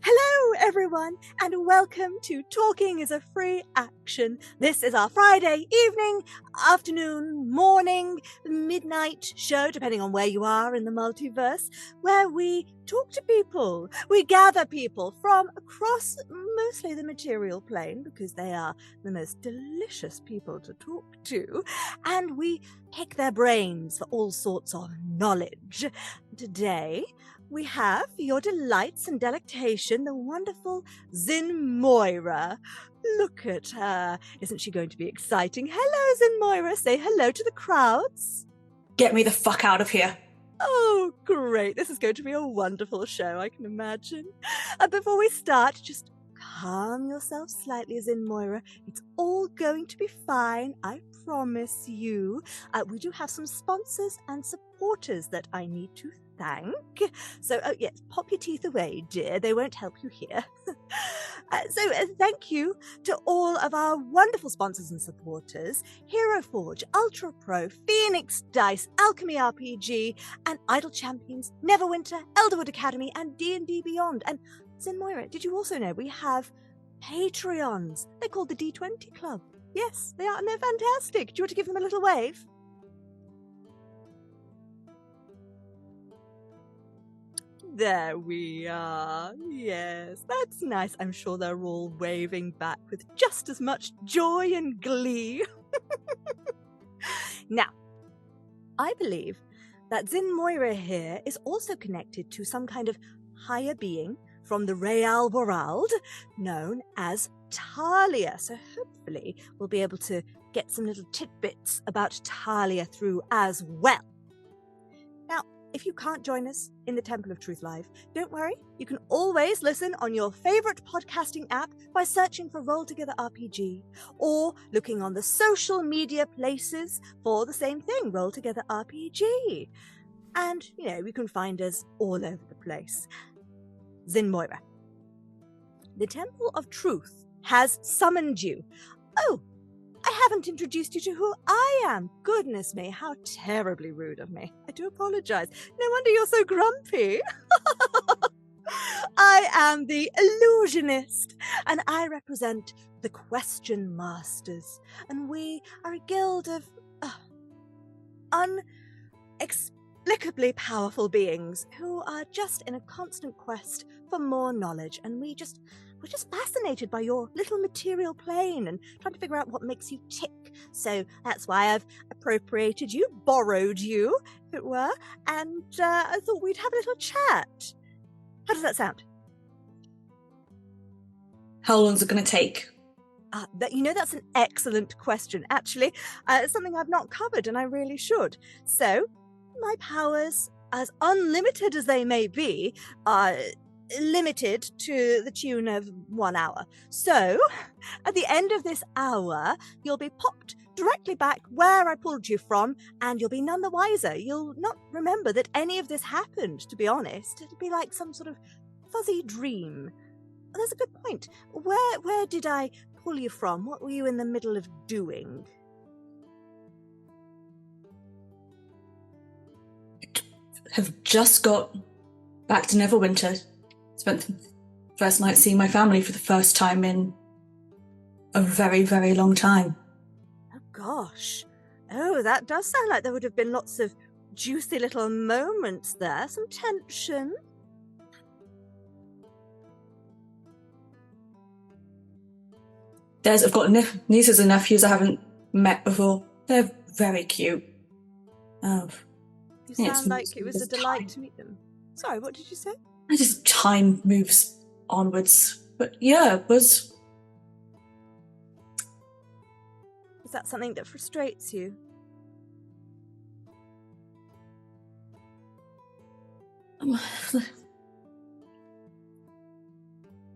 Hello, everyone, and welcome to Talking is a Free Action. This is our Friday evening, afternoon, morning, midnight show, depending on where you are in the multiverse, where we talk to people. We gather people from across mostly the material plane, because they are the most delicious people to talk to, and we pick their brains for all sorts of knowledge. Today, we have, for your delights and delectation, the wonderful Xin'Moira. Look at her. Isn't she going to be exciting? Hello, Xin'Moira. Say hello to the crowds. Get me the fuck out of here. Oh, great. This is going to be a wonderful show, I can imagine. Before we start, just calm yourself slightly, Xin'Moira. It's all going to be fine, I promise you. We do have some sponsors and supporters that I need to thank. So, yes, pop your teeth away, dear. They won't help you here. Thank you to all of our wonderful sponsors and supporters: Hero Forge, Ultra Pro, Phoenix Dice, Alchemy RPG, and Idle Champions, Neverwinter, Elderwood Academy, and D&D Beyond. And Xin'Moira, did you also know we have Patreons? They're called the D20 Club. Yes, they are, and they're fantastic. Do you want to give them a little wave? There we are. Yes, that's nice. I'm sure they're all waving back with just as much joy and glee. Now, I believe that Xin'Moira here is also connected to some kind of higher being from the Real World known as Tallia. So hopefully we'll be able to get some little tidbits about Tallia through as well. Now, if you can't join us in the Temple of Truth Live, don't worry. You can always listen on your favorite podcasting app by searching for Roll Together RPG, or looking on the social media places for the same thing, Roll Together RPG. And, you can find us all over the place. Xin'Moira, the Temple of Truth has summoned you. Oh, I haven't introduced you to who I am. Goodness me, how terribly rude of me. I do apologize. No wonder you're so grumpy. I am the Illusionist, and I represent the Question Masters. And we are a guild of inexplicably powerful beings who are just in a constant quest for more knowledge. And we're just fascinated by your little material plane and trying to figure out what makes you tick. So that's why I've appropriated you, borrowed you, if it were, and I thought we'd have a little chat. How does that sound? How long's it going to take? That's an excellent question. Actually, it's something I've not covered, and I really should. So, my powers, as unlimited as they may be, are limited to the tune of 1 hour. So, at the end of this hour, you'll be popped directly back where I pulled you from, and you'll be none the wiser. You'll not remember that any of this happened, to be honest. It'll be like some sort of fuzzy dream. That's a good point. Where did I pull you from? What were you in the middle of doing? Have just got back to Neverwinter. Spent the first night seeing my family for the first time in a very, very long time. Oh, gosh. Oh, that does sound like there would have been lots of juicy little moments there. Some tension. I've got nieces and nephews I haven't met before. They're very cute. You sound like it was a delight to meet them. Sorry, what did you say? Just time moves onwards. But yeah, it was... Is that something that frustrates you?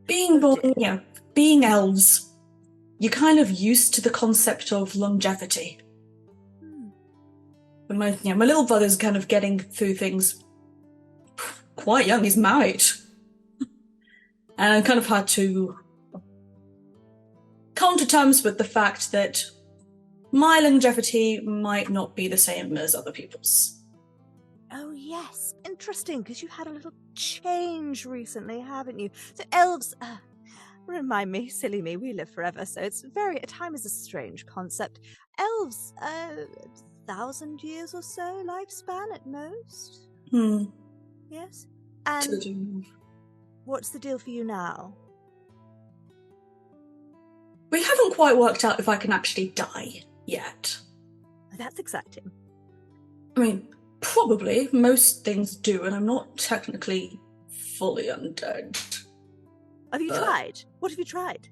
Being elves, you're kind of used to the concept of longevity. But my little brother's kind of getting through things quite young. He's married. And I kind of had to come to terms with the fact that my longevity might not be the same as other people's. Oh, yes. Interesting, because you've had a little change recently, haven't you? So elves, remind me, silly me, we live forever, so it's time is a strange concept. Elves, 1,000 years or so lifespan at most? Yes? And what's the deal for you now? We haven't quite worked out if I can actually die yet. That's exciting. I mean, probably. Most things do, and I'm not technically fully undead. Have you tried? What have you tried?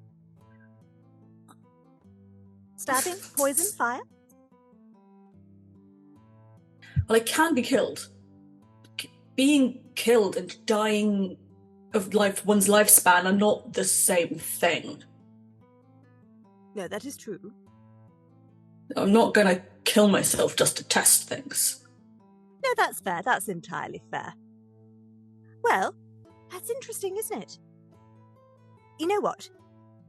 Stabbing? Poison? Fire? Well, I can be killed. Being killed and dying of one's lifespan are not the same thing. No, that is true. I'm not going to kill myself just to test things. No, that's fair. That's entirely fair. Well, that's interesting, isn't it? You know what?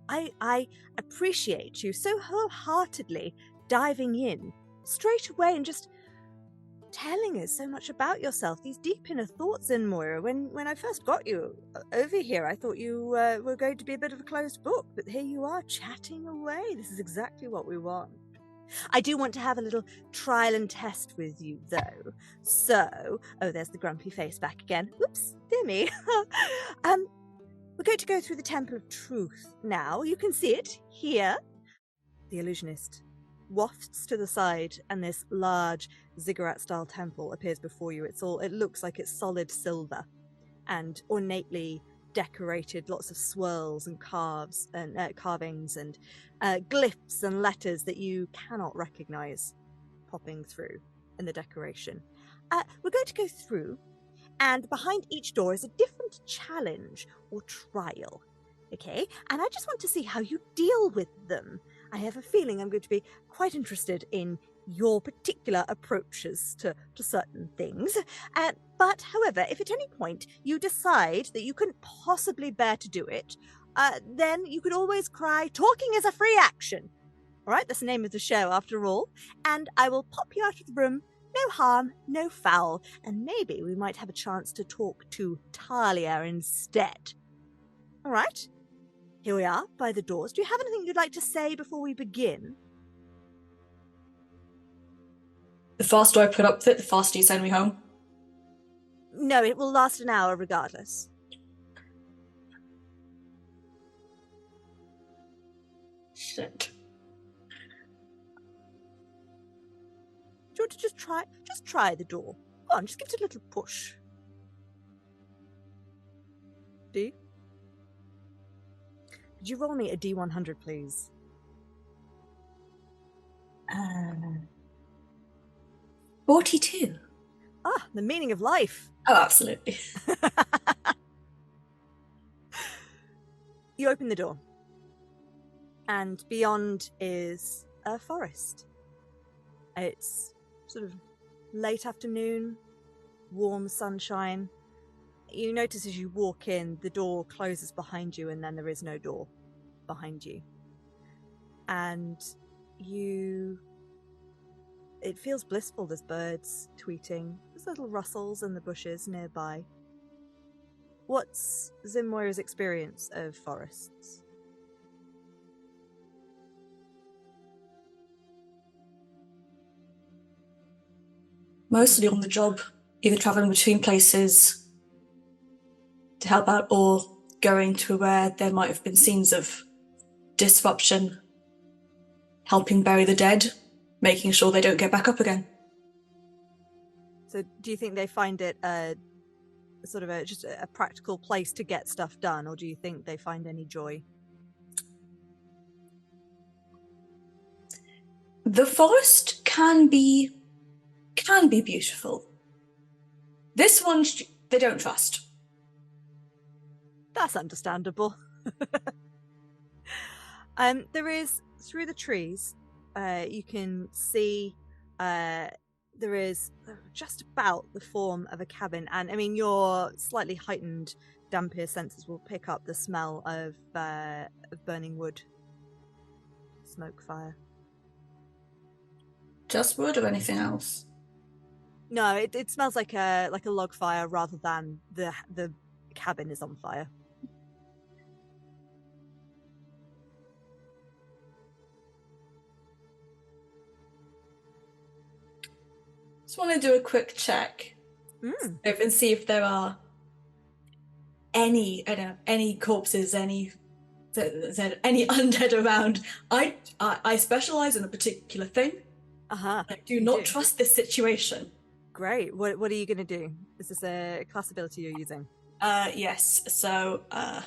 I appreciate you so wholeheartedly diving in straight away and just telling us so much about yourself, these deep inner thoughts, Xin'Moira. When I first got you over here, I thought you were going to be a bit of a closed book, but here you are chatting away. This is exactly what we want. I do want to have a little trial and test with you, though. So, there's the grumpy face back again. Whoops, dear me. We're going to go through the Temple of Truth now. You can see it here. The Illusionist wafts to the side, and this large ziggurat-style temple appears before you. It looks like it's solid silver and ornately decorated, lots of swirls and carvings and glyphs and letters that you cannot recognize popping through in the decoration. We're going to go through, and behind each door is a different challenge or trial. Okay, and I just want to see how you deal with them. I have a feeling I'm going to be quite interested in your particular approaches to certain things. But, however, if at any point you decide that you couldn't possibly bear to do it, then you could always cry, "Talking is a free action." All right, that's the name of the show, after all. And I will pop you out of the room. No harm, no foul. And maybe we might have a chance to talk to Tallia instead. All right? Here we are, by the doors. Do you have anything you'd like to say before we begin? The faster I put up with it, the faster you send me home. No, it will last an hour regardless. Shit. Do you want to just try the door? Go on, just give it a little push. Do you? Could you roll me a D100, please? 42. Ah, the meaning of life. Oh, absolutely. You open the door, and beyond is a forest. It's sort of late afternoon, warm sunshine. You notice as you walk in, the door closes behind you, and then there is no door behind you. And it feels blissful. There's birds tweeting. There's little rustles in the bushes nearby. What's Xin'Moira's experience of forests? Mostly on the job, either traveling between places to help out or going to where there might have been scenes of disruption, helping bury the dead, making sure they don't get back up again. So do you think they find it just a practical place to get stuff done, or do you think they find any joy? The forest can be beautiful. This one, they don't trust. That's understandable. There is, through the trees, you can see there is just about the form of a cabin. And I mean, your slightly heightened Dampier senses will pick up the smell of burning wood, smoke, fire. Just wood or anything else? No, it smells like a log fire rather than the cabin is on fire. Just want to do a quick check and see if there are any corpses, any undead around. I specialize in a particular thing. I do not trust this situation. Great. What are you going to do? Is this a class ability you're using? Yes. So I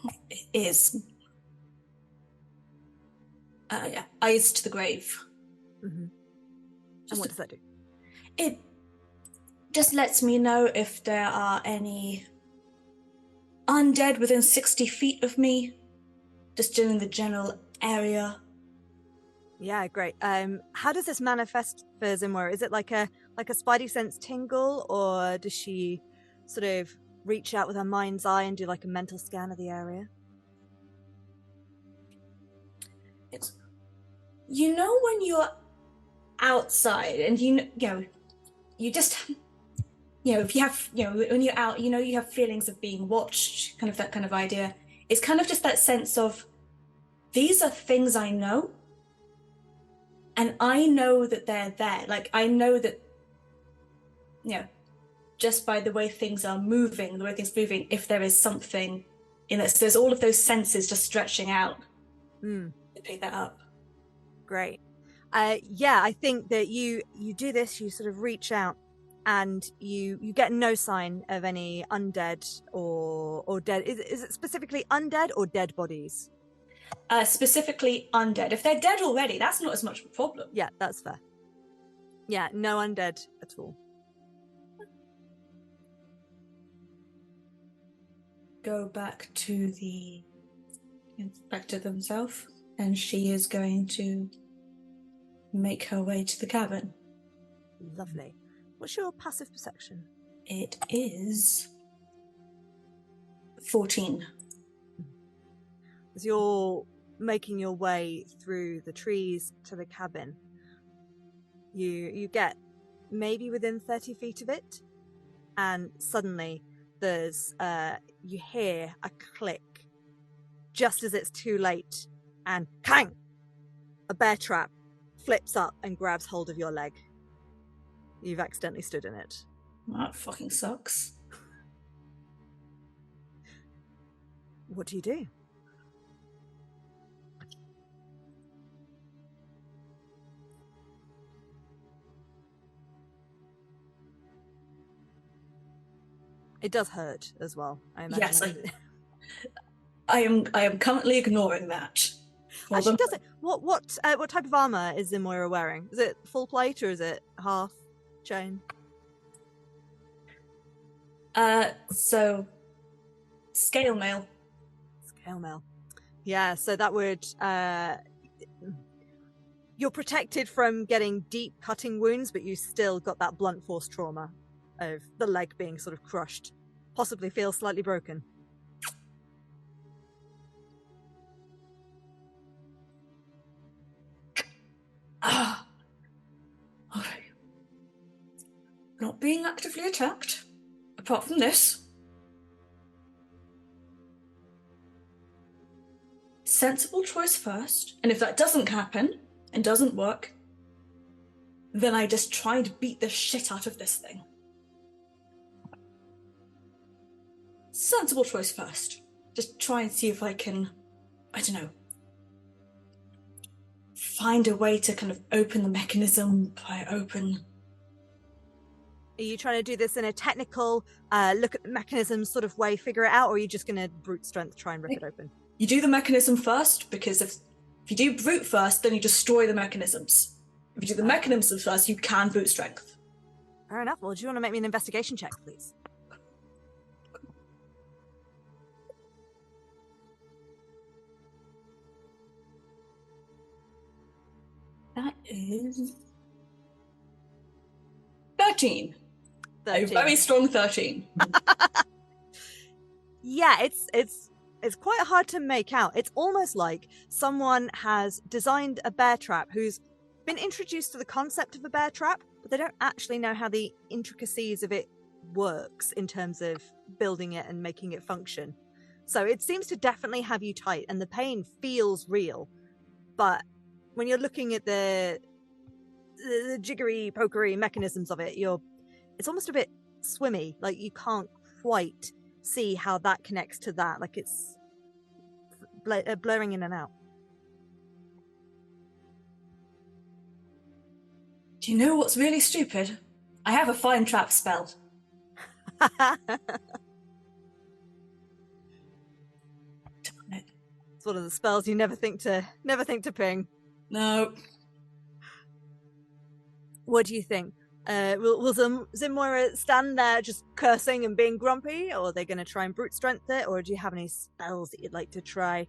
think it is. Yeah, eyes to the grave. Mm-hmm. And what does that do? It just lets me know if there are any undead within 60 feet of me, just in the general area. Yeah, great. How does this manifest for Xin'Moira? Is it like a spidey sense tingle, or does she sort of reach out with her mind's eye and do like a mental scan of the area? It's, you know, when you're outside and you just, if you have, when you're out, you have feelings of being watched, kind of that kind of idea. It's kind of just that sense of, these are things I know, and I know that they're there. Like, I know that, just by the way things are moving, if there is something in it. So there's all of those senses just stretching out to pick that up. Great. Yeah, I think that you do this, you sort of reach out, and you get no sign of any undead or dead. Is it specifically undead or dead bodies? Specifically undead. If they're dead already, that's not as much of a problem. Yeah, that's fair. Yeah, no undead at all. Go back to themselves, and she is going to make her way to the cabin. Lovely. What's your passive perception? It is 14. As you're making your way through the trees to the cabin, you get maybe within 30 feet of it, and suddenly there's you hear a click just as it's too late, and clang! A bear trap flips up and grabs hold of your leg. You've accidentally stood in it. That fucking sucks. What do you do? It does hurt as well, I imagine. Yes, I am currently ignoring that. Actually, does it? What type of armor is Xin'Moira wearing? Is it full plate or is it half chain? So scale mail. Scale mail. Yeah, so that would you're protected from getting deep cutting wounds, but you still got that blunt force trauma of the leg being sort of crushed. Possibly feels slightly broken. Okay. Not being actively attacked, apart from this. Sensible choice first, and if that doesn't happen and doesn't work, then I just try to beat the shit out of this thing. Sensible choice first. Just try and see if I can, I don't know, find a way to kind of open the mechanism, pry it open. Are you trying to do this in a technical, look at the mechanism sort of way, figure it out, or are you just going to brute strength try and rip it open? You do the mechanism first, because if you do brute first, then you destroy the mechanisms. If you do the mechanism first, you can brute strength. Fair enough. Well, do you want to make me an investigation check, please? That is 13. A very strong 13. Yeah, it's quite hard to make out. It's almost like someone has designed a bear trap who's been introduced to the concept of a bear trap, but they don't actually know how the intricacies of it works in terms of building it and making it function. So it seems to definitely have you tight, and the pain feels real. But when you're looking at the jiggery pokery mechanisms of it, it's almost a bit swimmy. Like you can't quite see how that connects to that. Like it's blurring in and out. Do you know what's really stupid? I have a fine trap spell. It's one of the spells you never think to ping. No. What do you think? Will Xin'Moira stand there just cursing and being grumpy, or are they going to try and brute strength it, or do you have any spells that you'd like to try?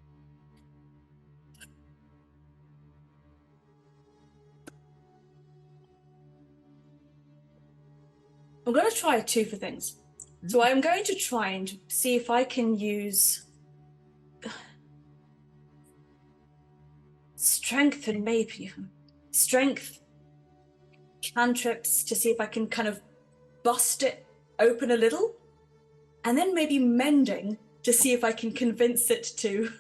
I'm going to try 2 for things. So I'm going to try and see if I can use strength and maybe strength cantrips to see if I can kind of bust it open a little, and then maybe mending to see if I can convince it to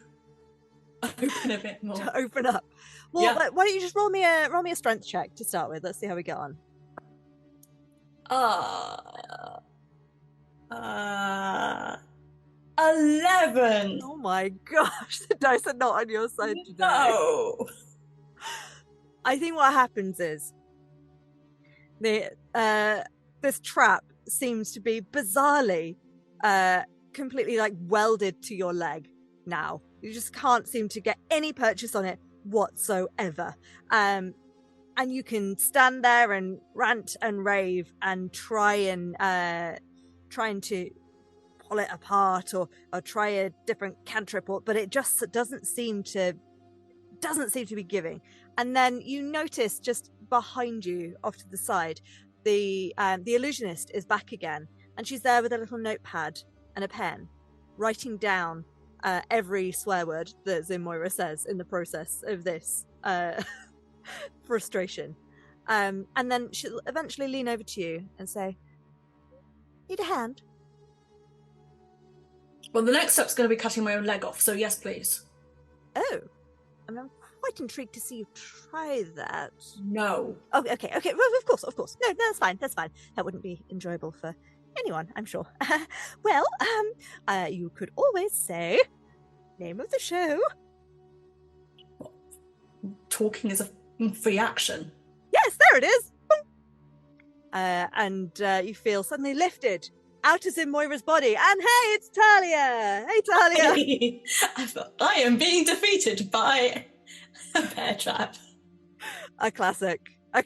open a bit more. To open up. Well, yeah. Why don't you just roll me a strength check to start with? Let's see how we get on. 11. Oh my gosh, the dice are not on your side today. No. I think what happens is this trap seems to be bizarrely completely like welded to your leg now. You just can't seem to get any purchase on it whatsoever. And you can stand there and rant and rave and trying to pull it apart or try a different cantrip, but it just doesn't seem to be giving. And then you notice just behind you, off to the side, the illusionist is back again, and she's there with a little notepad and a pen, writing down every swear word that Xin'Moira says in the process of this frustration. And then she'll eventually lean over to you and say, "Need a hand?" Well, the next step's going to be cutting my own leg off, so yes, please. Oh, I'm quite intrigued to see you try that. No. Oh, okay. Well, of course. No, that's fine. That wouldn't be enjoyable for anyone, I'm sure. Well, you could always say name of the show. Talking is a free action. Yes, there it is. And you feel suddenly lifted out of Xin'Moira's body. And hey, it's Tallia. Hey, Tallia. I am being defeated by a bear trap. A classic. You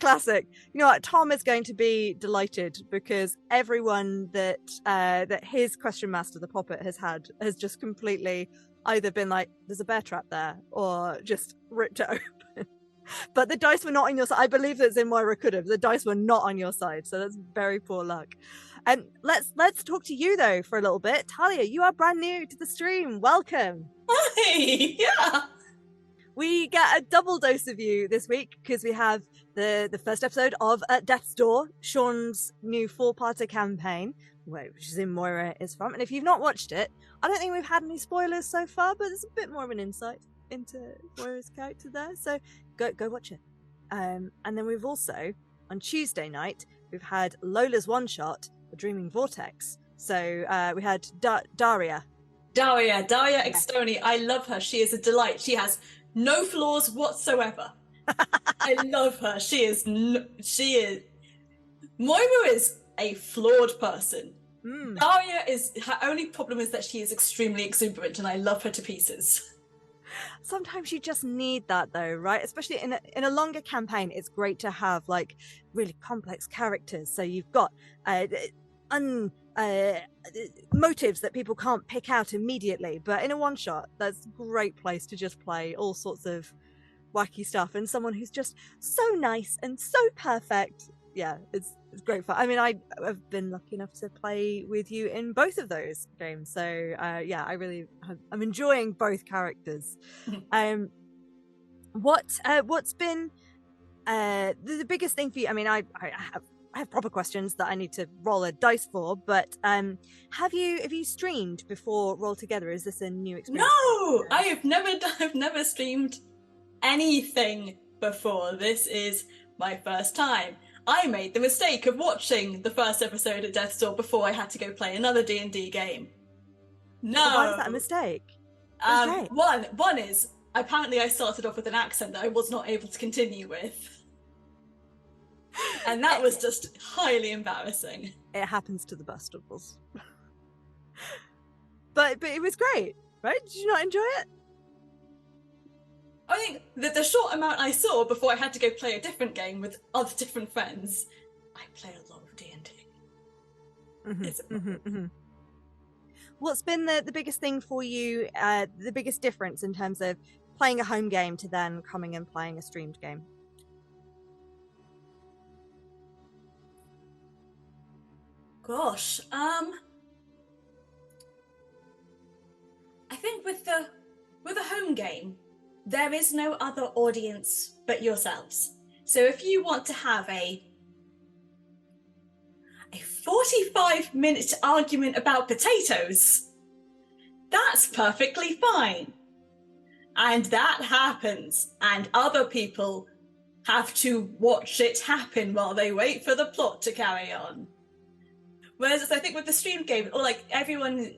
know what? Tom is going to be delighted because everyone that his question master, the puppet, has just completely either been like, "There's a bear trap there," or just ripped it open. But the dice were not on your side. I believe that Xin'Moira could have. The dice were not on your side, so that's very poor luck. And let's talk to you though for a little bit. Tallia, you are brand new to the stream. Welcome. Hey, yeah. We get a double dose of you this week because we have the first episode of Death's Door, Sean's new 4-parter campaign, which Xin'Moira is from. And if you've not watched it, I don't think we've had any spoilers so far, but there's a bit more of an insight into Moira's character there. So go watch it. And then we've also, on Tuesday night, we've had Lola's one-shot, The Dreaming Vortex. So we had Daria Extoni. I love her. She is a delight. She has no flaws whatsoever. I love her. She is. Moira is a flawed person. Daria is. Her only problem is that she is extremely exuberant, and I love her to pieces. Sometimes you just need that, though, right? Especially in a longer campaign, it's great to have like really complex characters. So you've got motives that people can't pick out immediately, but in a one shot, that's a great place to just play all sorts of wacky stuff, and someone who's just so nice and so perfect. Yeah, it's great fun. I mean, I've been lucky enough to play with you in both of those games, so yeah, I'm enjoying both characters. What's been The biggest thing for you, I mean, I have proper questions that I need to roll a dice for, but have you streamed before Roll Together? Is this a new experience? No, I've never streamed anything before. This is my first time. I made the mistake of watching the first episode of Death's Door before I had to go play another D&D game. No. Well, why is that a mistake? One is apparently I started off with an accent that I was not able to continue with. And that was just highly embarrassing. It happens to the best of us. But it was great, right? Did you not enjoy it? I think that the short amount I saw before I had to go play a different game with other different friends, I play a lot of D&D. What's been the biggest thing for you, the biggest difference in terms of playing a home game to then coming and playing a streamed game? Gosh, I think with the home game, there is no other audience but yourselves. So if you want to have a 45-minute argument about potatoes, that's perfectly fine. And that happens, and other people have to watch it happen while they wait for the plot to carry on. Whereas I think with the stream game, or like everyone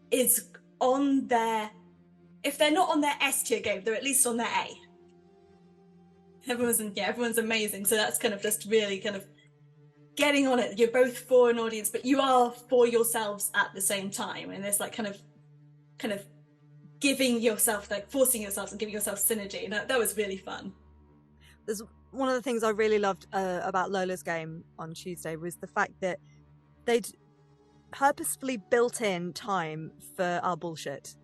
is on their, if they're not on their S tier game, they're at least on their A. Everyone's amazing. So that's kind of just really kind of getting on it. You're both for an audience, but you are for yourselves at the same time. And there's like kind of giving yourself, like forcing yourselves and giving yourself synergy. And that was really fun. There's one of the things I really loved about Lola's game on Tuesday was the fact that they'd purposefully built in time for our bullshit.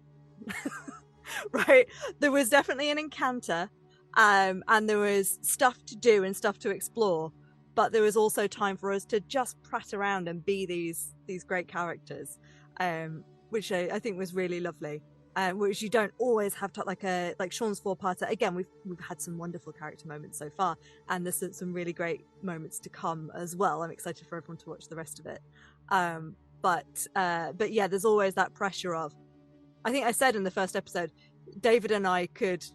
Right? There was definitely an encounter, and there was stuff to do and stuff to explore, but there was also time for us to just prat around and be these great characters, which I think was really lovely. Which you don't always have to, like Sean's four-parter. Again, we've had some wonderful character moments so far, and there's some really great moments to come as well. I'm excited for everyone to watch the rest of it. But yeah, there's always that pressure of, I think I said in the first episode, David and I could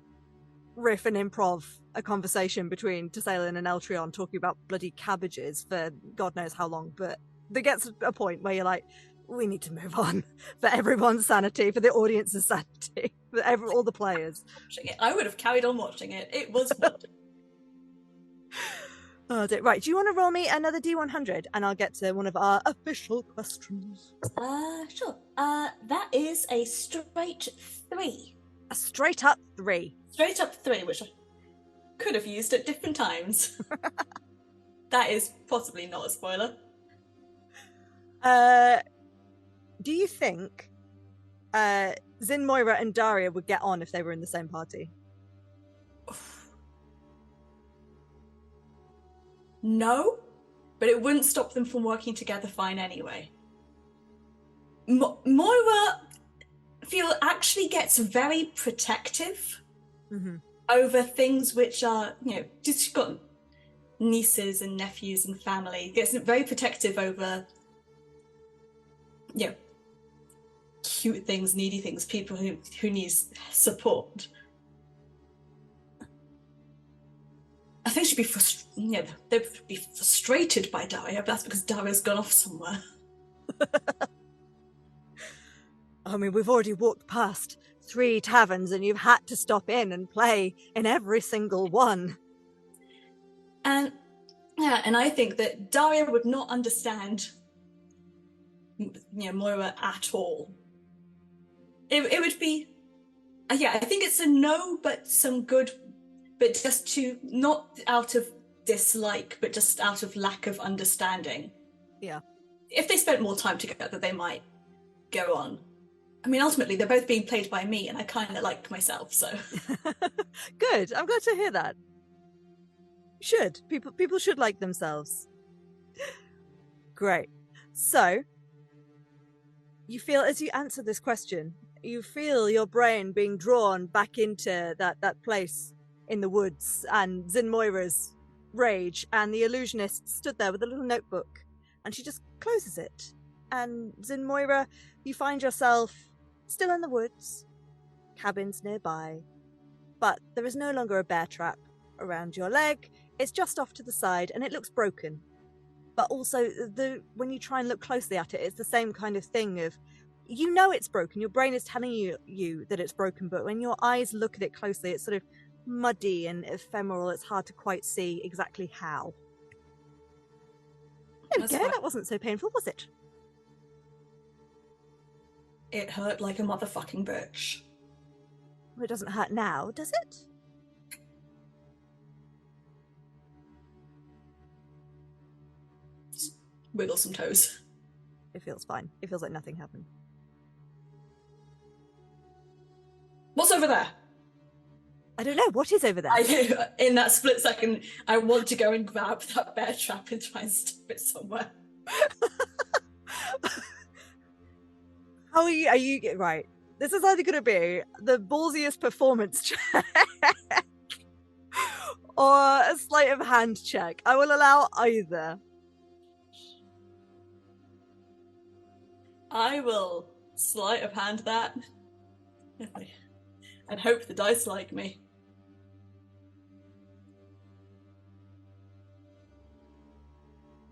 riff and improv a conversation between Tessalin and Eltrion talking about bloody cabbages for God knows how long, but there gets a point where you're like, we need to move on for everyone's sanity, for the audience's sanity, for all the players. I would have carried on watching it. It was fun. Oh, right, do you want to roll me another D100 and I'll get to one of our official questions? Sure. That is a straight 3. A straight up 3. Straight up 3, which I could have used at different times. That is possibly not a spoiler. Do you think Xin'Moira and Daria would get on if they were in the same party? No, but it wouldn't stop them from working together fine anyway. Moira, I feel, actually gets very protective over things which are, just she's got nieces and nephews and family. Gets very protective over, cute things, needy things, people who need support. I think she'd be they'd be frustrated by Daria, but that's because Daria's gone off somewhere. I mean, we've already walked past 3 taverns and you've had to stop in and play in every single one. And I think that Daria would not understand Moira at all. It would be, I think it's a no, but some good, but just to, not out of dislike, but just out of lack of understanding. Yeah. If they spent more time together, they might go on. I mean, ultimately, they're both being played by me, and I kind of like myself, so. Good. I'm glad to hear that. Should. People should like themselves. Great. So, you feel, as you answer this question, you feel your brain being drawn back into that place in the woods, and Xin'Moira's rage, and the illusionist stood there with a little notebook, and she just closes it. And Xin'Moira, you find yourself still in the woods, cabins nearby, but there is no longer a bear trap around your leg. It's just off to the side, and it looks broken. But also, when you try and look closely at it, it's the same kind of thing of, you know it's broken. Your brain is telling you that it's broken, but when your eyes look at it closely, it's sort of muddy and ephemeral. It's hard to quite see exactly how. There we go. That wasn't so painful, was it? It hurt like a motherfucking bitch. Well, it doesn't hurt now, does it? Just wiggle some toes. It feels fine. It feels like nothing happened. What's over there? I don't know. What is over there? In that split second, I want to go and grab that bear trap and try and stuff it somewhere. How are you? Right. This is either going to be the ballsiest performance check or a sleight of hand check. I will allow either. I will sleight of hand that. And hope the dice like me.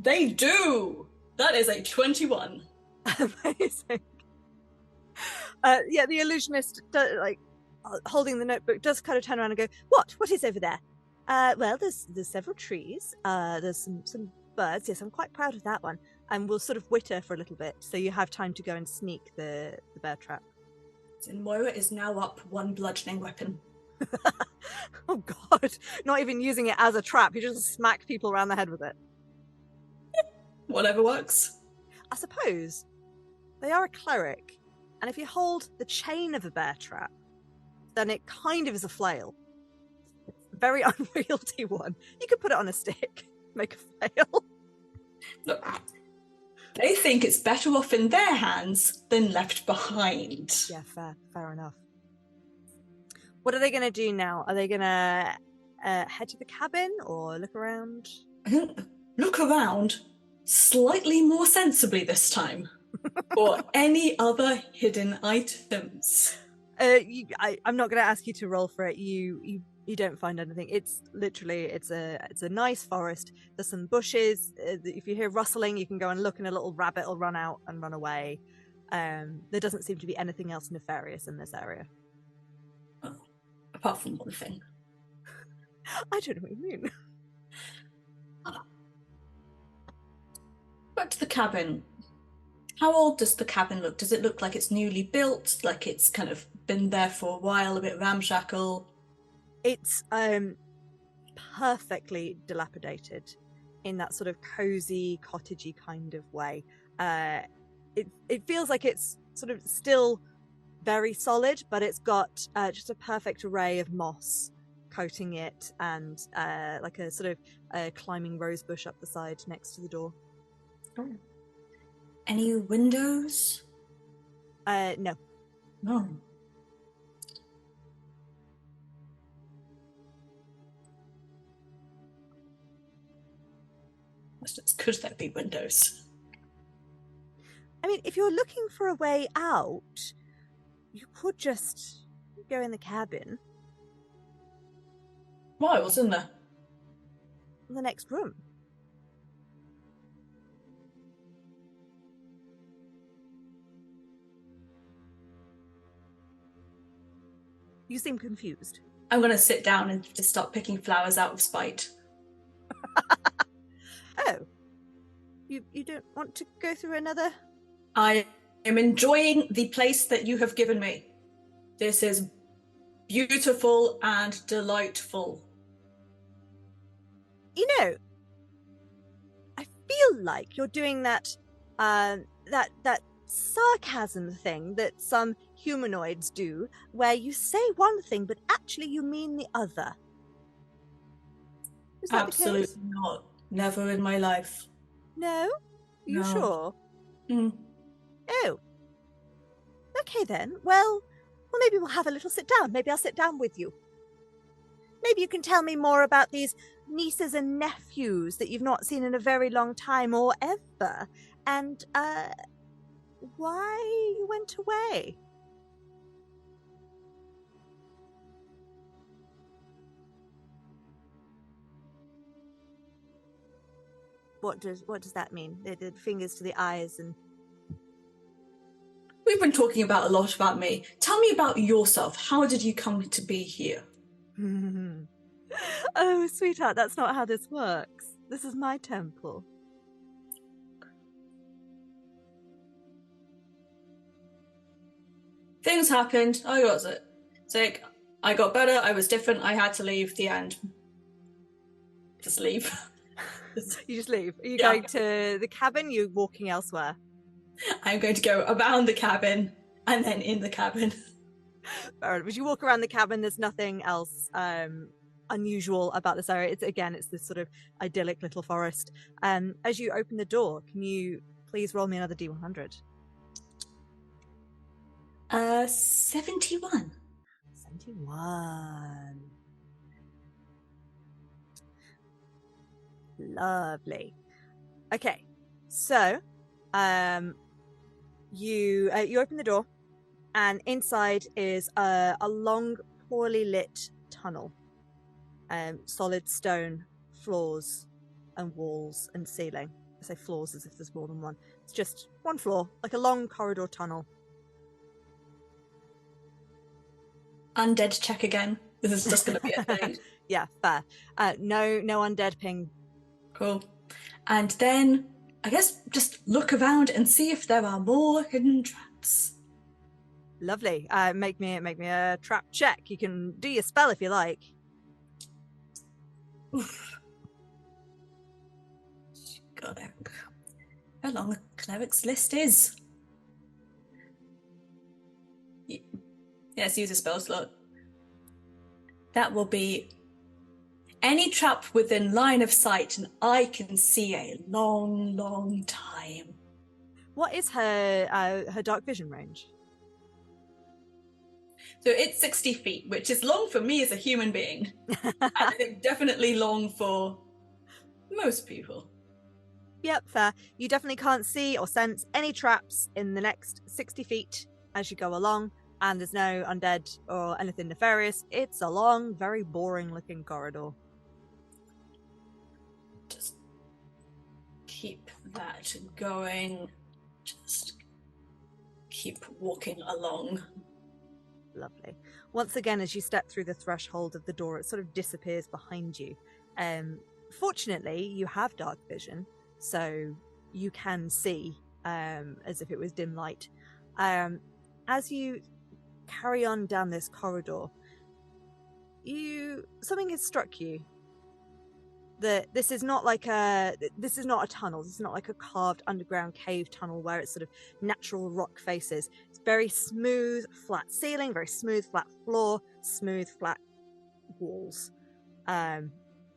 They do! That is a 21. Amazing. The illusionist, holding the notebook, does kind of turn around and go, What is over there? Well, there's several trees. There's some birds. Yes, I'm quite proud of that one. And we'll sort of witter for a little bit, so you have time to go and sneak the bear trap. Xin'Moira is now up one bludgeoning weapon. Oh God! Not even using it as a trap. You just smack people around the head with it. Whatever works. I suppose they are a cleric, and if you hold the chain of a bear trap, then it kind of is a flail. It's a very unwieldy one. You could put it on a stick, make a flail. Look, they think it's better off in their hands than left behind. Yeah, fair enough. What are they going to do now? Are they going to head to the cabin or look around? I think look around slightly more sensibly this time. Or any other hidden items. I'm not going to ask you to roll for it. You don't find anything. It's literally it's a nice forest. There's some bushes. If you hear rustling, you can go and look, and a little rabbit will run out and run away. There doesn't seem to be anything else nefarious in this area. Oh, apart from one thing. I don't know what you mean. Back to the cabin. How old does the cabin look? Does it look like it's newly built? Like it's kind of been there for a while, a bit ramshackle? It's perfectly dilapidated in that sort of cozy, cottagey kind of way. It feels like it's sort of still very solid, but it's got just a perfect array of moss coating it, and like a sort of climbing rose bush up the side next to the door. Oh. Any windows? No. No. Could there be windows? I mean, if you're looking for a way out, you could just go in the cabin. Why? What's in there? The next room. You seem confused. I'm going to sit down and just start picking flowers out of spite. Oh. You don't want to go through another? I am enjoying the place that you have given me. This is beautiful and delightful. You know, I feel like you're doing that sarcasm thing that some humanoids do, where you say one thing but actually you mean the other. Is that Absolutely the case? not. Never in my life. No? You No. sure? Mm. Oh. Okay then. Well, maybe we'll have a little sit down. Maybe I'll sit down with you. Maybe you can tell me more about these nieces and nephews that you've not seen in a very long time or ever. And, why you went away? What does that mean? They did fingers to the eyes and... We've been talking about a lot about me. Tell me about yourself. How did you come to be here? Oh, sweetheart, that's not how this works. This is my temple. Things happened. I got sick. I got better. I was different. I had to leave. The end. Just leave. You just leave? Are you going to the cabin? You're walking elsewhere? I'm going to go around the cabin and then in the cabin. As you walk around the cabin, there's nothing else unusual about this area. It's this sort of idyllic little forest. As you open the door, can you please roll me another D100? 71. 71. Lovely. Okay, so you open the door, and inside is a long, poorly lit tunnel. Solid stone floors and walls and ceiling. I say floors as if there's more than one. It's just one floor, like a long corridor tunnel. Undead check again. This is just going to be a thing. Yeah, fair. No undead ping. Cool. And then, I guess, just look around and see if there are more hidden traps. Lovely. Make me a trap check. You can do your spell if you like. Oof. God, how long the cleric's list is. Yes, use a spell slot. That will be any trap within line of sight, and I can see a long, long time. What is her dark vision range? So it's 60 feet, which is long for me as a human being. And I think definitely long for most people. Yep, fair. You definitely can't see or sense any traps in the next 60 feet as you go along, and there's no undead or anything nefarious. It's a long, very boring looking corridor. Just keep that going. Just keep walking along. Lovely. Once again, as you step through the threshold of the door, it sort of disappears behind you. Fortunately, you have dark vision, so you can see as if it was dim light. As you carry on down this corridor, something has struck you. That this is not a tunnel. This is not like a carved underground cave tunnel where it's sort of natural rock faces. It's very smooth, flat ceiling, very smooth, flat floor, smooth, flat walls. And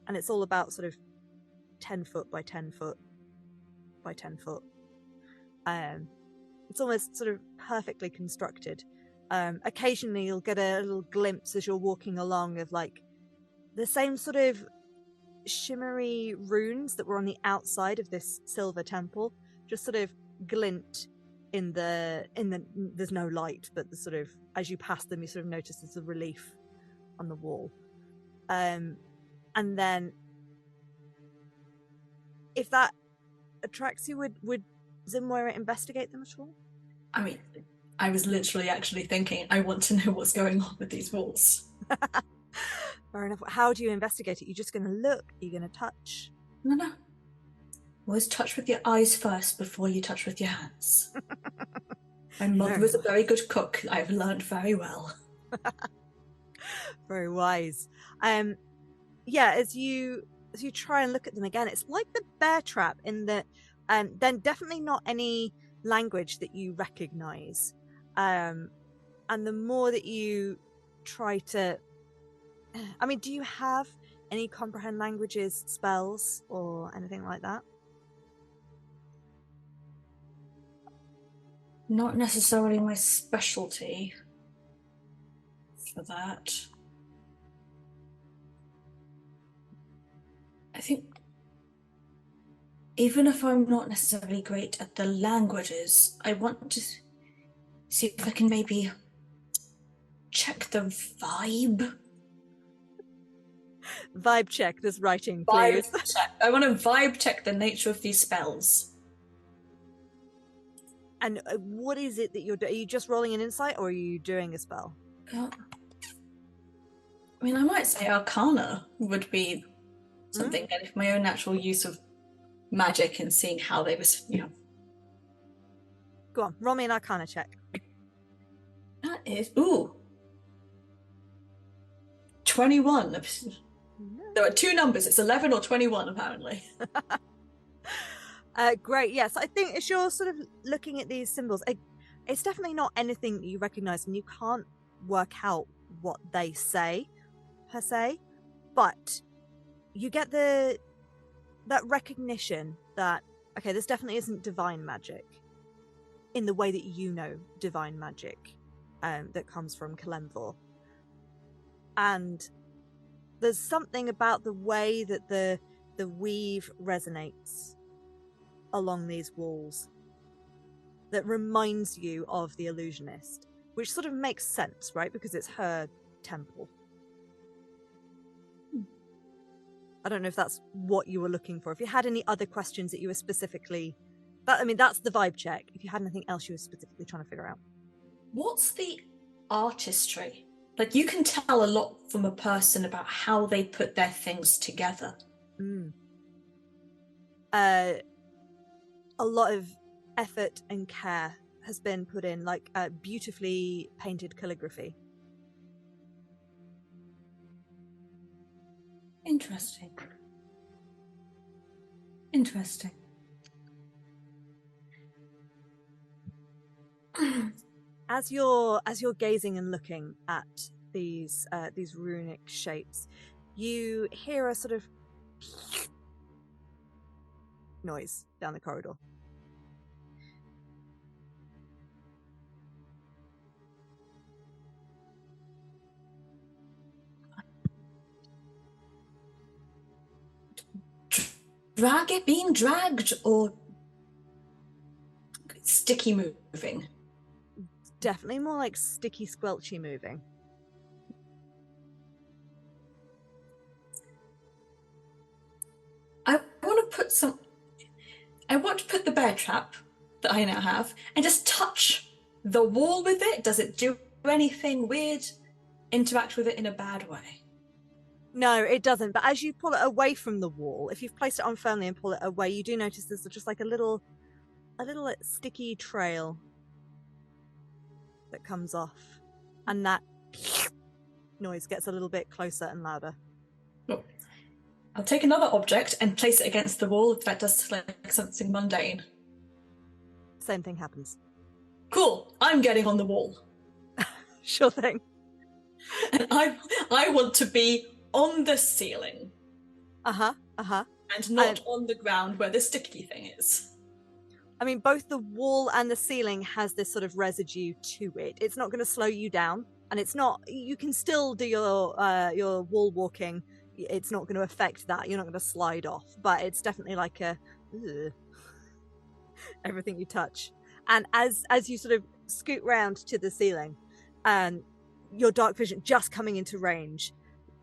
it's all about sort of 10 foot by 10 foot by 10 foot. It's almost sort of perfectly constructed. Occasionally you'll get a little glimpse as you're walking along of like the same sort of shimmery runes that were on the outside of this silver temple just sort of glint in the there's no light, but the sort of as you pass them you sort of notice there's a relief on the wall. And then if that attracts you, would Xin'Moira investigate them at all? I mean, I was literally actually thinking I want to know what's going on with these walls. Fair enough. How do you investigate it? You're just going to look? Are you going to touch? No. Always touch with your eyes first before you touch with your hands. My mother was a very good cook. I've learned very well. Very wise. Yeah, as you try and look at them again, it's like the bear trap in that then definitely not any language that you recognize. And the more that you try to... I mean, do you have any comprehend languages spells or anything like that? Not necessarily my specialty for that. I think even if I'm not necessarily great at the languages, I want to see if I can maybe check the vibe. Vibe check this writing, Vibe please. check. I want to vibe check the nature of these spells. And what is it that you're doing? Are you just rolling an insight, or are you doing a spell? I mean, I might say Arcana would be something, and if my own natural use of magic and seeing how they was, Go on, roll me an Arcana check. That is 21. There are two numbers. It's 11 or 21, apparently. Great. Yes, I think as you're sort of looking at these symbols, it's definitely not anything that you recognize, and you can't work out what they say per se, but you get that recognition that, okay, this definitely isn't divine magic in the way that you know divine magic that comes from Kalemvor. And there's something about the way that the weave resonates along these walls that reminds you of the Illusionist, which sort of makes sense, right? Because it's her temple. I don't know if that's what you were looking for. If you had any other questions that you were specifically... that's the vibe check. If you had anything else you were specifically trying to figure out. What's the artistry? Like, you can tell a lot from a person about how they put their things together. A lot of effort and care has been put in, like beautifully painted calligraphy. Interesting. As you're gazing and looking at these runic shapes, you hear a sort of noise down the corridor. Being dragged, or sticky moving? Definitely more like sticky, squelchy moving. I want to put the bear trap that I now have and just touch the wall with it. Does it do anything weird? Interact with it in a bad way? No, it doesn't. But as you pull it away from the wall, if you've placed it on firmly and pull it away, you do notice there's just like a little sticky trail that comes off, and that noise gets a little bit closer and louder. Oh. I'll take another object and place it against the wall if that does like something mundane. Same thing happens. Cool. I'm getting on the wall. Sure thing. And I want to be on the ceiling. And not on the ground where the sticky thing is. I mean, both the wall and the ceiling has this sort of residue to it. It's not going to slow you down, and it's not. You can still do your wall walking. It's not going to affect that. You're not going to slide off, but it's definitely like a everything you touch. And as you sort of scoot round to the ceiling, and your dark vision just coming into range,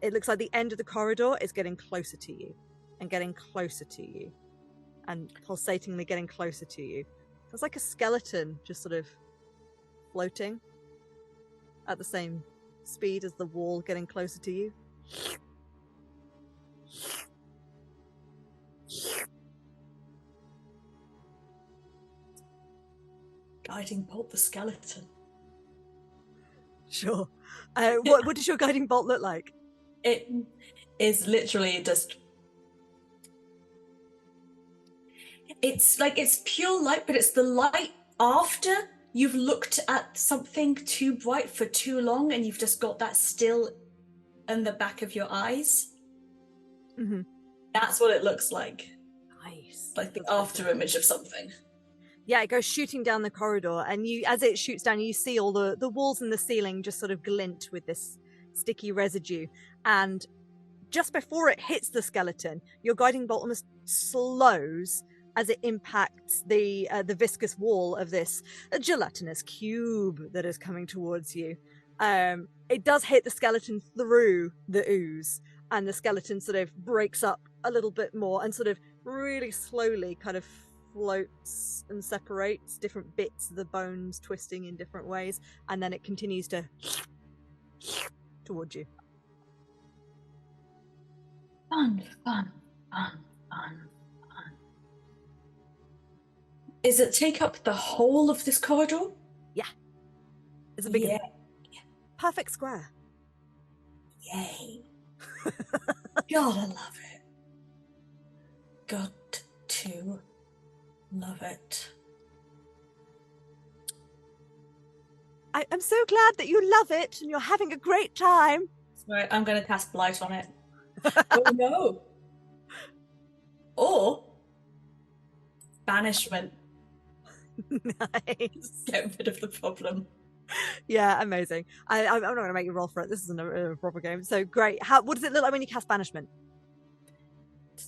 it looks like the end of the corridor is getting closer to you, and getting closer to you. And pulsatingly getting closer to you. It's like a skeleton just sort of floating at the same speed as the wall getting closer to you. Guiding bolt the skeleton. Sure. What does your guiding bolt look like? It is literally just... It's pure light, but it's the light after you've looked at something too bright for too long and you've just got that still in the back of your eyes. Mm-hmm. That's what it looks like. Nice. Like the after image of something. Yeah, it goes shooting down the corridor, and as it shoots down, you see all the walls and the ceiling just sort of glint with this sticky residue. And just before it hits the skeleton, your guiding bolt almost slows as it impacts the viscous wall of this gelatinous cube that is coming towards you. It does hit the skeleton through the ooze, and the skeleton sort of breaks up a little bit more and sort of really slowly kind of floats and separates, different bits of the bones twisting in different ways, and then it continues to towards you. Fun. Is it take up the whole of this corridor? Yeah. It's a big Yeah. perfect square. Yay. Gotta love it. Got to love it. I'm so glad that you love it and you're having a great time. Right, I'm going to cast Blight on it. Oh no. Or banishment. Nice. Get rid of the problem. Yeah, amazing. I'm not going to make you roll for it. This isn't a proper game. So great. What does it look like when you cast banishment? I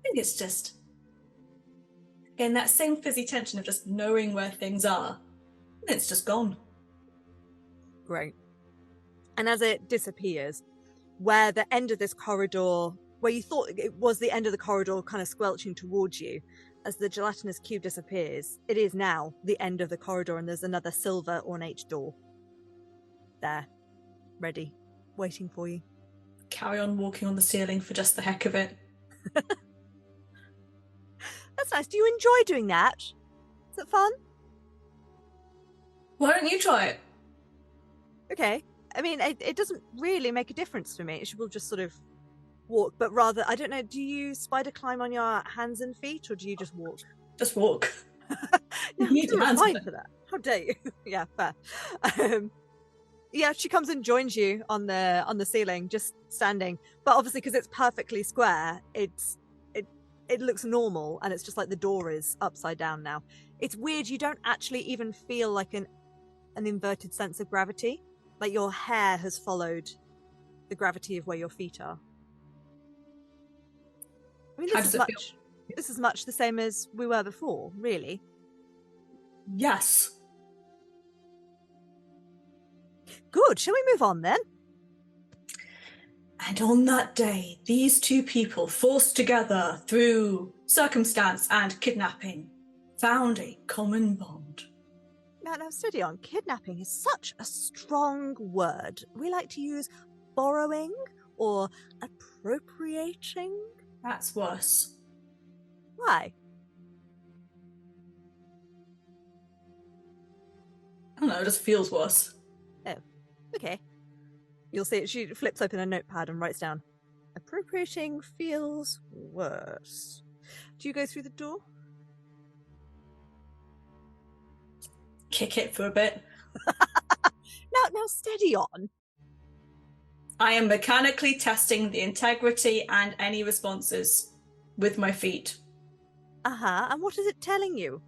think it's just, again, that same fizzy tension of just knowing where things are. And it's just gone. Great. And as it disappears, where the end of this corridor, where you thought it was the end of the corridor kind of squelching towards you, as the gelatinous cube disappears, it is now the end of the corridor, and there's another silver ornate door there, ready, waiting for you. Carry on walking on the ceiling for just the heck of it. That's nice. Do you enjoy doing that? Is it fun? Why don't you try it? Okay. I mean, it doesn't really make a difference for me. She will just sort of walk, but rather, I don't know, do you spider climb on your hands and feet, or do you just walk? Just walk. No, You need you're your hands fine on it. for that. How dare you? Yeah, fair. Yeah, she comes and joins you on the ceiling, just standing. But obviously, because it's perfectly square, it looks normal, and it's just like the door is upside down now. It's weird. You don't actually even feel like an inverted sense of gravity. Like your hair has followed the gravity of where your feet are. I mean, How does it feel? This is much the same as we were before, really. Yes. Good. Shall we move on then? And on that day, these two people, forced together through circumstance and kidnapping, found a common bond. Now, steady on. Kidnapping is such a strong word. We like to use borrowing or appropriating. That's worse. Why? I don't know, it just feels worse. Oh, okay. You'll see she flips open a notepad and writes down, appropriating feels worse. Do you go through the door? Kick it for a bit. Now steady on. I am mechanically testing the integrity and any responses with my feet. Uh-huh, and what is it telling you?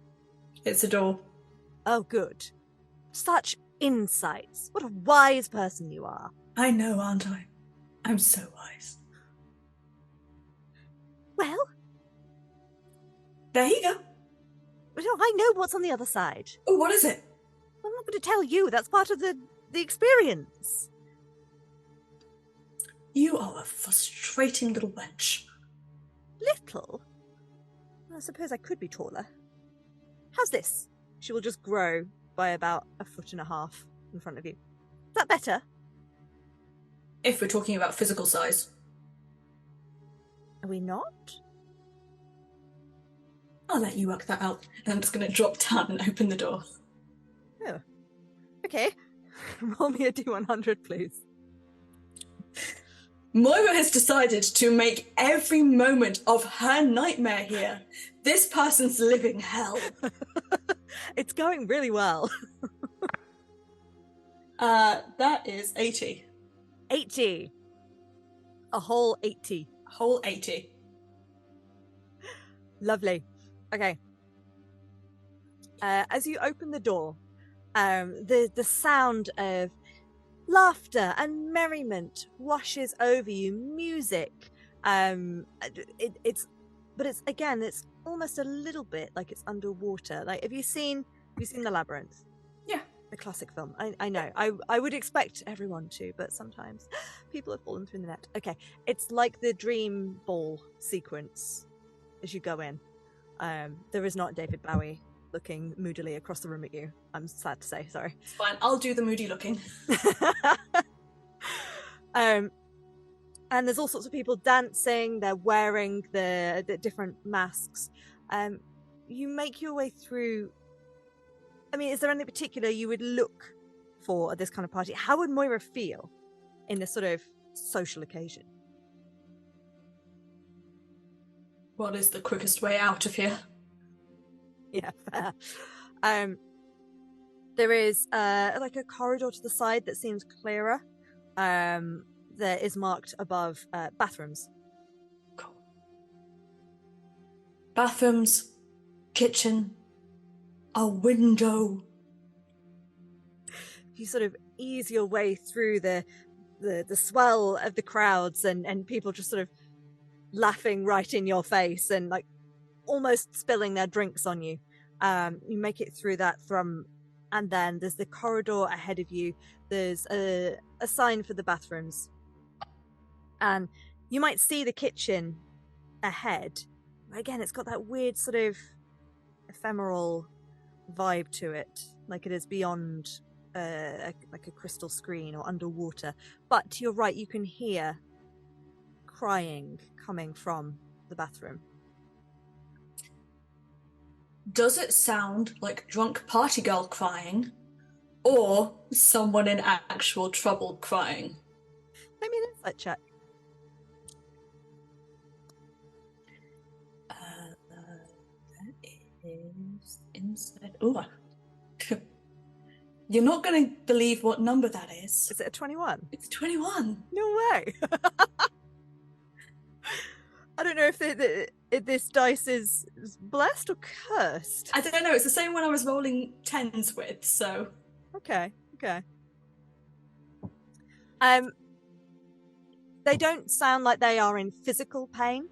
It's a door. Oh, good. Such insights. What a wise person you are. I know, aren't I? I'm so wise. Well, There you go. I know what's on the other side. Oh, what is it? I'm not going to tell you. That's part of the experience. You are a frustrating little wench. Little? I suppose I could be taller. How's this? She will just grow by about 1.5 feet in front of you. Is that better? If we're talking about physical size. Are we not? I'll let you work that out. And I'm just going to drop down and open the door. Oh. Okay. Roll me a D100, please. Moira has decided to make every moment of her nightmare here this person's living hell. It's going really well. That is 80. 80. A whole 80. Whole 80. Lovely. Okay. As you open the door, the sound of Laughter and merriment washes over you. Music. It's almost a little bit like it's underwater. Like, have you seen The Labyrinth? Yeah. The classic film. I know. I would expect everyone to, but sometimes people have fallen through the net. Okay, it's like the dream ball sequence as you go in. There is not David Bowie looking moodily across the room at you. I'm sad to say, sorry. It's fine. I'll do the moody looking. And there's all sorts of people dancing. They're wearing the different masks. You make your way through. I mean, is there anything particular you would look for at this kind of party? How would Moira feel in this sort of social occasion? What is the quickest way out of here? Yeah, fair. There is like a corridor to the side that seems clearer. There is marked above bathrooms. Cool. Bathrooms, kitchen, a window. You sort of ease your way through the swell of the crowds and people just sort of laughing right in your face and like almost spilling their drinks on you. You make it through that and then there's the corridor ahead of you. There's a sign for the bathrooms. And you might see the kitchen ahead. Again, it's got that weird sort of ephemeral vibe to it, like it is beyond like a crystal screen or underwater. But you're right, you can hear crying coming from the bathroom. Does it sound like drunk party girl crying, or someone in actual trouble crying? Let me an insight check. That is inside. Ooh. You're not going to believe what number that is. Is it a 21? It's 21. No way. I don't know if this dice is blessed or cursed. I don't know. It's the same one I was rolling 10s with, so. Okay. They don't sound like they are in physical pain.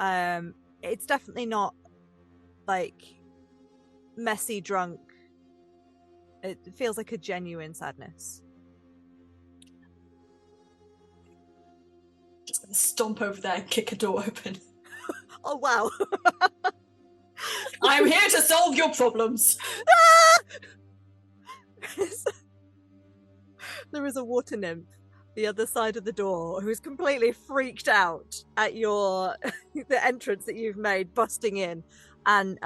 It's definitely not like messy drunk. It feels like a genuine sadness. Just gonna stomp over there and kick a door open. Oh wow. I'm here to solve your problems. There is a water nymph the other side of the door who's completely freaked out at the entrance that you've made, busting in, and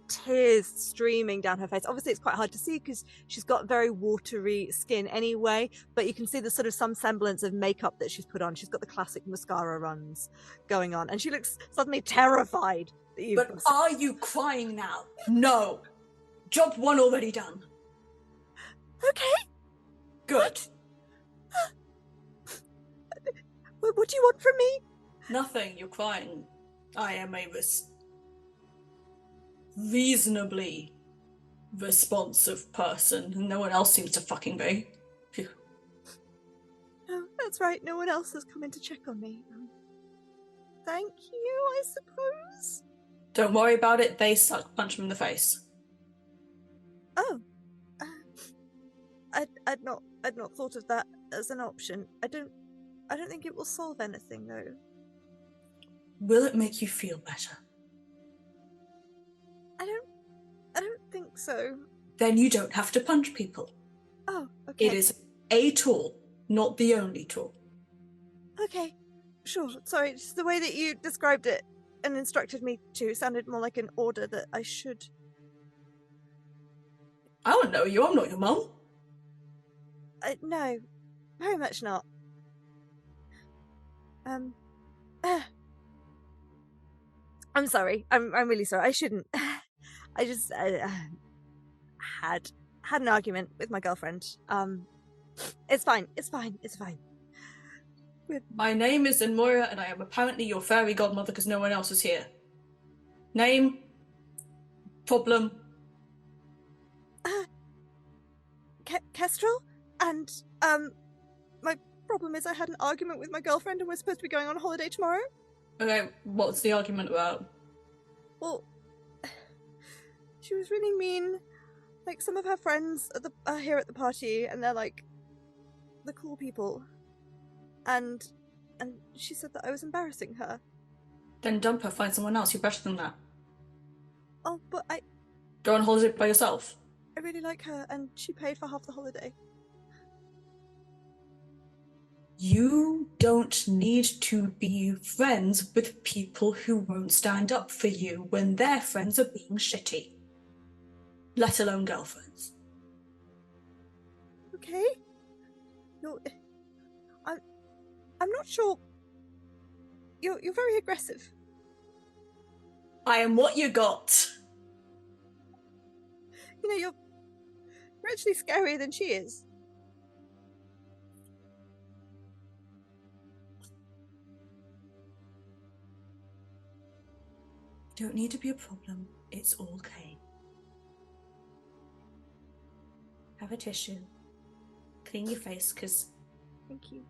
tears streaming down her face. Obviously it's quite hard to see because she's got very watery skin anyway, but you can see the sort of some semblance of makeup that she's put on. She's got the classic mascara runs going on, and she looks suddenly terrified that you've... But are you crying now? No. Job 1 already done. Okay. Good. What do you want from me? Nothing. You're crying. I am a reasonably responsive person, and no one else seems to fucking be. Phew. Oh, that's right. No one else has come in to check on me. Thank you, I suppose. Don't worry about it. They suck. Punch him in the face. Oh, I'd not thought of that as an option. I don't think it will solve anything, though. Will it make you feel better? I don't think so. Then you don't have to punch people. Oh, okay. It is a tool, not the only tool. Okay, sure. Sorry, just the way that you described it and instructed me to sounded more like an order that I should. I don't know you. I'm not your mum. No, very much not. I'm sorry. I'm really sorry. I shouldn't. I just had an argument with my girlfriend. It's fine. My name is Xin'Moira, and I am apparently your fairy godmother because no one else is here. Name? Problem? Kestrel? And, my problem is I had an argument with my girlfriend and we're supposed to be going on holiday tomorrow. Okay, what's the argument about? Well, she was really mean. Like, some of her friends are here at the party, and they're, like, the cool people. And she said that I was embarrassing her. Then dump her, find someone else who's better than that. Oh, but I Go on holiday by yourself. really like her, and she paid for half the holiday. You don't need to be friends with people who won't stand up for you when their friends are being shitty. Let alone girlfriends. Okay? I'm not sure. You're very aggressive. I am what you got. You know, you're actually scarier than she is. Don't need to be a problem. It's all okay. Have a tissue. Clean your face, because Thank you.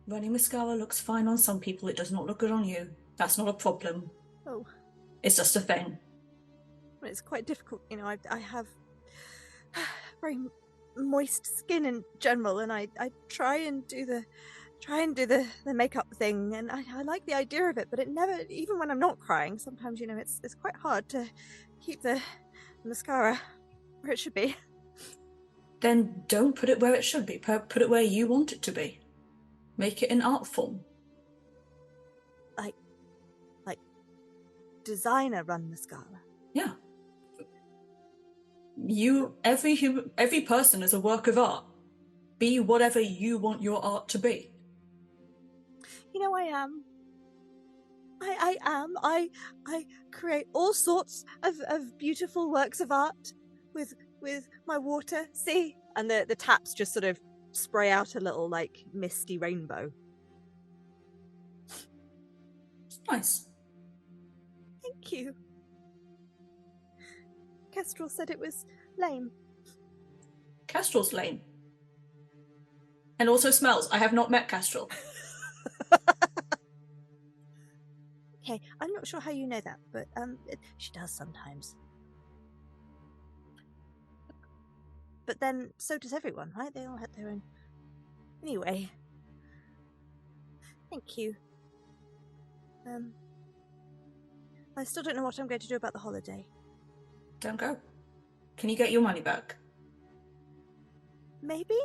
running mascara looks fine on some people. It does not look good on you. That's not a problem. Oh. It's just a thing. Well, it's quite difficult, you know. I have very moist skin in general, and I try and do the makeup thing, and I like the idea of it, but it never, even when I'm not crying, sometimes, you know, it's quite hard to keep the mascara where it should be. Then don't put it where it should be. Put it where you want it to be. Make it an art form. Like designer run mascara. Yeah. Every person is a work of art. Be whatever you want your art to be. You know, I am. I create all sorts of beautiful works of art with my water. See? And the taps just sort of spray out a little, like, misty rainbow. It's nice. Thank you. Kestrel said it was lame. Kestrel's lame. And also smells. I have not met Kestrel. Okay, I'm not sure how you know that, but she does sometimes. But then, so does everyone, right? They all had their own... Anyway. Thank you. I still don't know what I'm going to do about the holiday. Don't go. Can you get your money back? Maybe?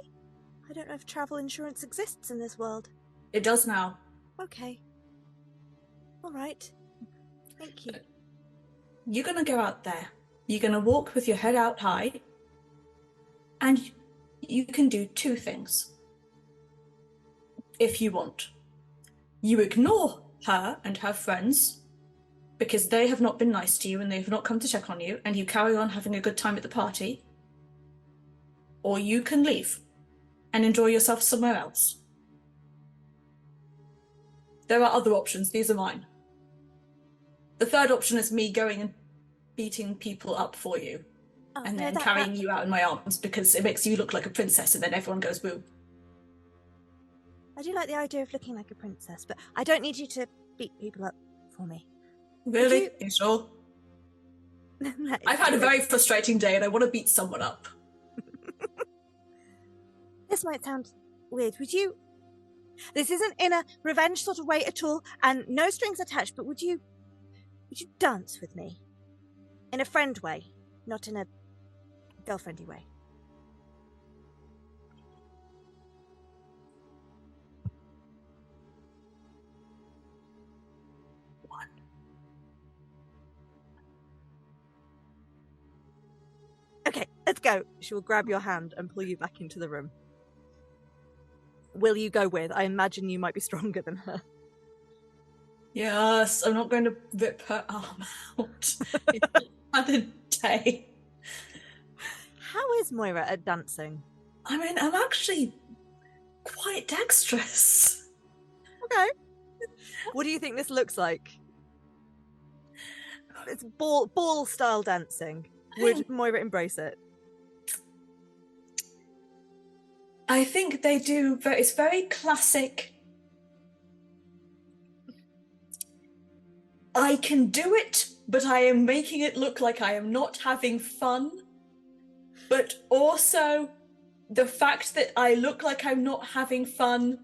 I don't know if travel insurance exists in this world. It does now. Okay. Alright. Thank you. You're gonna go out there. You're gonna walk with your head out high. And you can do two things. If you want. You ignore her and her friends because they have not been nice to you and they've not come to check on you, and you carry on having a good time at the party. Or you can leave and enjoy yourself somewhere else. There are other options. These are mine. The third option is me going and beating people up for you. And then carrying you out in my arms because it makes you look like a princess and then everyone goes boo. I do like the idea of looking like a princess, but I don't need you to beat people up for me. Really? You sure? I've had a very frustrating day and I want to beat someone up. This might sound weird. Would you... This isn't in a revenge sort of way at all, and no strings attached, but would you dance with me? In a friend way, not in a girlfriendy way. One. Okay, let's go. She will grab your hand and pull you back into the room. Will you go with? I imagine you might be stronger than her. Yes, I'm not going to rip her arm out. It's another day. How is Moira at dancing? I mean, I'm actually quite dexterous. Okay. What do you think this looks like? It's ball style dancing. Would Moira embrace it? I think they do. It's very classic. I can do it, but I am making it look like I am not having fun. But also, the fact that I look like I'm not having fun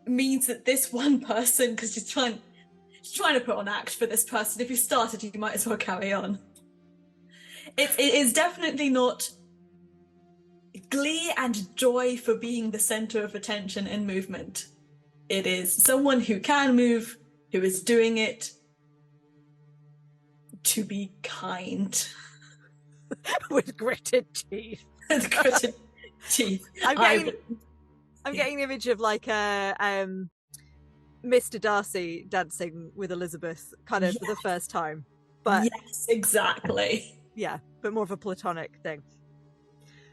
means that this one person, because she's trying to put on act for this person. If you started, you might as well carry on. It is definitely not glee and joy for being the center of attention and movement. It is someone who can move, who is doing it to be kind. With gritted teeth. With gritted teeth. I'm getting the image of like Mr. Darcy dancing with Elizabeth kind of for the first time. But yes, exactly. Yeah, but more of a platonic thing.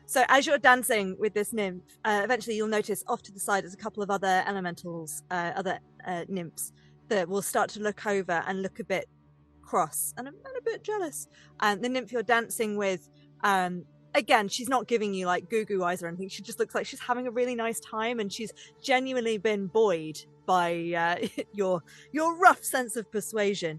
So as you're dancing with this nymph, eventually you'll notice off to the side there's a couple of other elementals, other nymphs that will start to look over and look a bit cross and a bit jealous. And the nymph you're dancing with, again, she's not giving you like goo eyes or anything. She just looks like she's having a really nice time, and she's genuinely been buoyed by your rough sense of persuasion.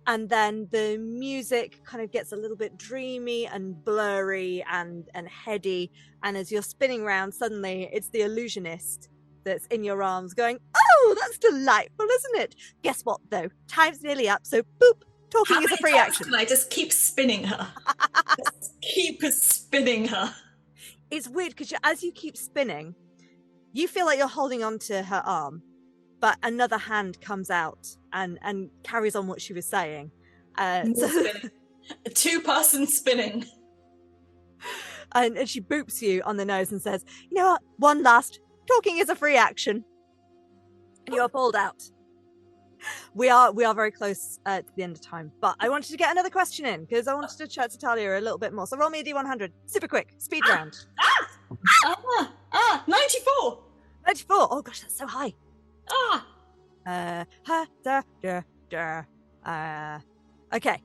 And then the music kind of gets a little bit dreamy and blurry and heady. And as you're spinning around, suddenly it's the illusionist that's in your arms going, "Oh, that's delightful, isn't it? Guess what, though? Time's nearly up, so boop, talking is a free action." Can I just keep spinning her? Just keep spinning her. It's weird because as you keep spinning, you feel like you're holding on to her arm, but another hand comes out and carries on what she was saying. Spinning. A two-person spinning. And she boops you on the nose and says, "You know what? One last. Talking is a free action." And you're pulled out. We are very close to the end of time, but I wanted to get another question in because I wanted to chat to Tallia a little bit more. So roll me a D100, super quick, speed round. 94. 94. Oh gosh, that's so high. Okay.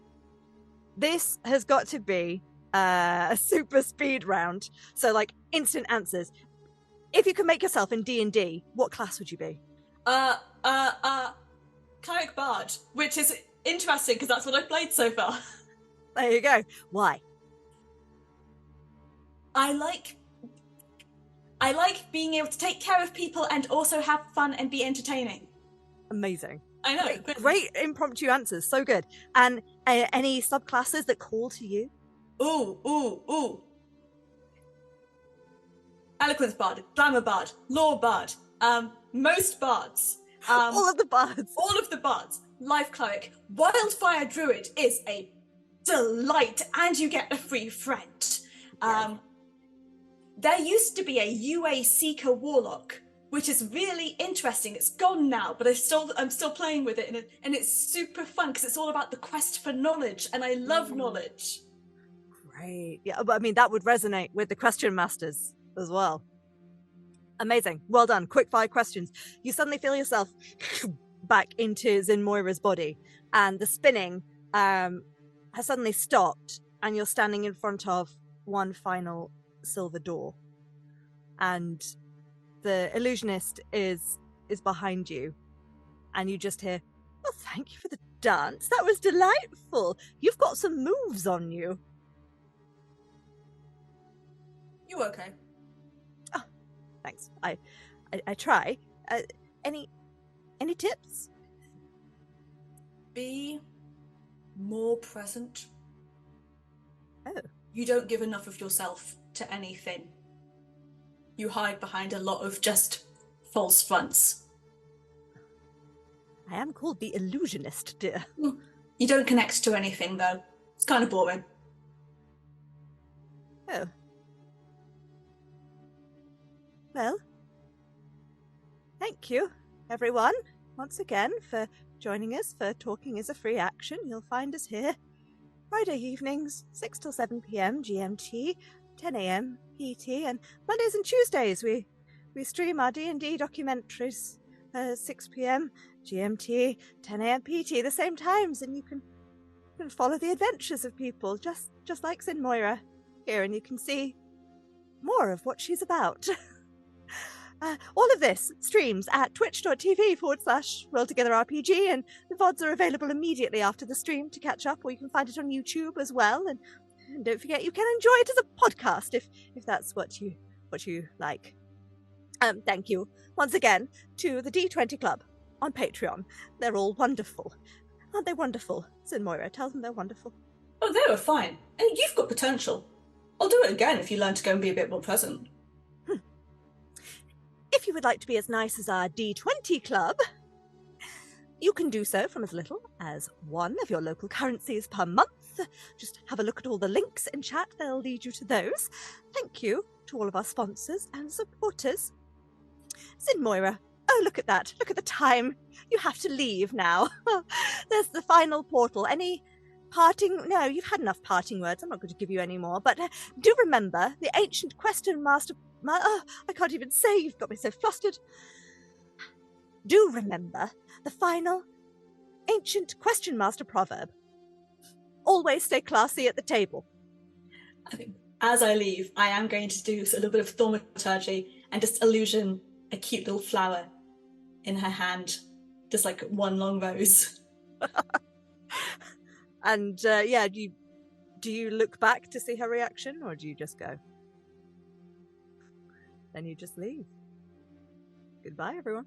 This has got to be a super speed round. So like instant answers. If you could make yourself in D&D, what class would you be? Cleric Bard, which is interesting because that's what I've played so far. There you go. Why? I like being able to take care of people and also have fun and be entertaining. Amazing. I know. Great impromptu answers. So good. And any subclasses that call to you? Ooh. Eloquence Bard, Glamour Bard, Lore Bard, most bards. All of the bards. All of the bards. Life Cleric. Wildfire Druid is a delight, and you get a free friend. Yes. There used to be a UA Seeker Warlock, which is really interesting. It's gone now, but I'm still playing with it, and it's super fun because it's all about the quest for knowledge, and I love knowledge. Great. Yeah, but I mean, that would resonate with the question masters as well. Amazing. Well done. Quick fire questions. You suddenly feel yourself back into Xin'Moira's body, and the spinning has suddenly stopped, and you're standing in front of one final silver door. And the illusionist is behind you, and you just hear, "Well, thank you for the dance. That was delightful. You've got some moves on you." You okay? Oh, thanks. I try. Any tips? Be more present. Oh. You don't give enough of yourself to anything. You hide behind a lot of just false fronts. I am called the Illusionist, dear. You don't connect to anything, though. It's kind of boring. Oh. Well, thank you, everyone, once again, for joining us for Talking is a Free Action. You'll find us here Friday evenings, 6 till 7 p.m. GMT, 10 a.m. PT, and Mondays and Tuesdays we stream our D&D documentaries, 6 p.m. GMT, 10 a.m. PT, the same times, and you can follow the adventures of people just like Xin'Moira here, and you can see more of what she's about. All of this streams at twitch.tv/RollTogetherRPG, and the VODs are available immediately after the stream to catch up, or you can find it on YouTube as well. And don't forget, you can enjoy it as a podcast if that's what you like. Thank you once again to the D20 Club on Patreon. They're all wonderful. Aren't they wonderful? Xin'Moira, tell them they're wonderful. Oh, they were fine. And you've got potential. I'll do it again if you learn to go and be a bit more present. If you would like to be as nice as our D20 Club, you can do so from as little as one of your local currencies per month. Just have a look at all the links in chat. They'll lead you to those. Thank you to all of our sponsors and supporters. Xin'Moira, oh, look at that. Look at the time. You have to leave now. There's the final portal. Any parting... No, you've had enough parting words. I'm not going to give you any more. But do remember the ancient question master... Oh, I can't even say. You've got me so flustered. Do remember the final ancient question master proverb. Always stay classy at the table. I think as I leave, I am going to do a little bit of thaumaturgy and just illusion a cute little flower in her hand, just like one long rose. And do you look back to see her reaction, or do you just go? Then you just leave. Goodbye, everyone.